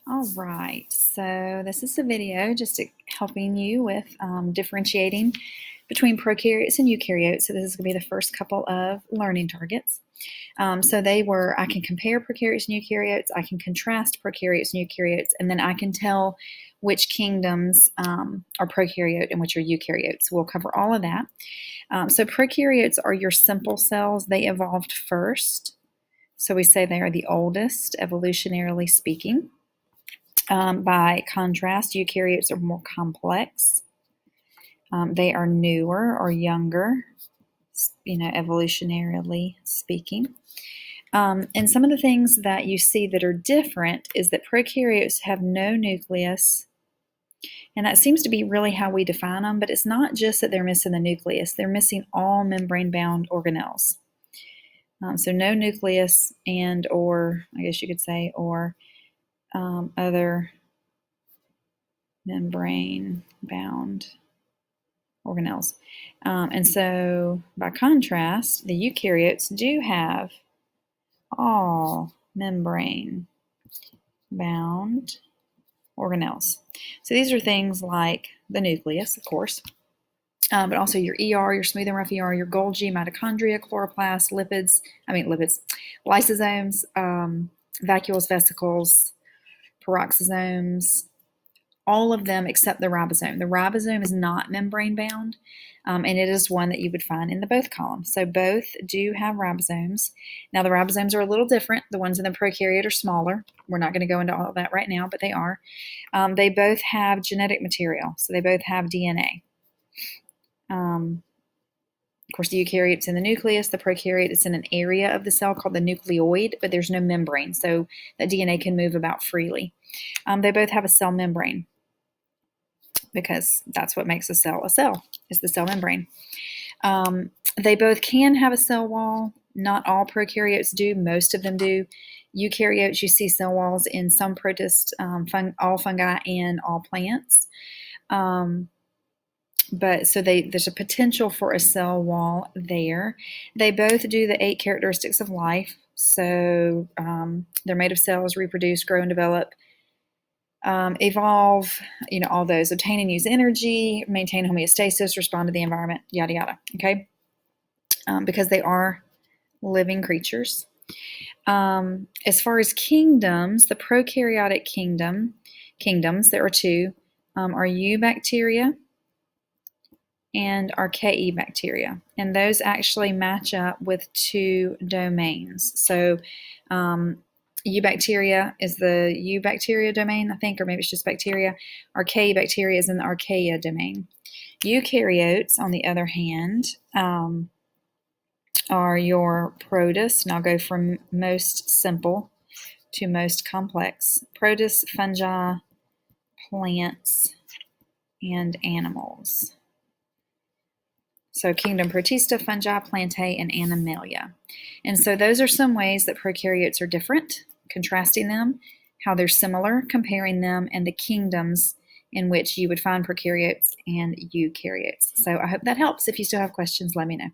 All right, so this is a video just helping you with differentiating between prokaryotes and eukaryotes. So this is going to be the first couple of learning targets. So I can compare prokaryotes and eukaryotes, I can contrast prokaryotes and eukaryotes, and then I can tell which kingdoms are prokaryote and which are eukaryotes. We'll cover all of that. So prokaryotes are your simple cells. They evolved first. So we say they are the oldest, evolutionarily speaking. By contrast, eukaryotes are more complex. They are newer or younger, evolutionarily speaking. And some of the things that you see that are different is that prokaryotes have no nucleus, and that seems to be really how we define them, but it's not just that they're missing the nucleus, they're missing all membrane-bound organelles. So no nucleus or I guess you could say, or other membrane-bound organelles. And so, by contrast, the eukaryotes do have all membrane-bound organelles. So these are things like the nucleus, of course, but also your ER, your smooth and rough ER, your Golgi, mitochondria, chloroplasts, lysosomes, vacuoles, vesicles, peroxisomes, all of them except the ribosome. The ribosome is not membrane bound, and it is one that you would find in the both columns. So both do have ribosomes. Now the ribosomes are a little different. The ones in the prokaryote are smaller. We're not going to go into all of that right now, but they are. They both have genetic material, so they both have DNA. Of course, the eukaryote's in the nucleus. The prokaryote is in an area of the cell called the nucleoid, but there's no membrane, so that DNA can move about freely. They both have a cell membrane, because that's what makes a cell is the cell membrane. They both can have a cell wall. Not all prokaryotes do. Most of them do. Eukaryotes, you see cell walls in some protists, all fungi and all plants. But so there's a potential for a cell wall there. They both do the 8 characteristics of life. So they're made of cells, reproduce, grow and develop, evolve, all those. Obtain and use energy, maintain homeostasis, respond to the environment, yada, yada, okay? Because they are living creatures. As far as kingdoms, the prokaryotic kingdoms, there are 2, are eubacteria and archaea bacteria, and those actually match up with 2 domains. So eubacteria is the eubacteria domain, I think, or maybe it's just bacteria. Archaea bacteria is in the archaea domain. Eukaryotes, on the other hand, are your protists, and I'll go from most simple to most complex. Protists, fungi, plants, and animals. So kingdom Protista, fungi, plantae, and animalia. And so those are some ways that prokaryotes are different, contrasting them, how they're similar, comparing them, and the kingdoms in which you would find prokaryotes and eukaryotes. So I hope that helps. If you still have questions, let me know.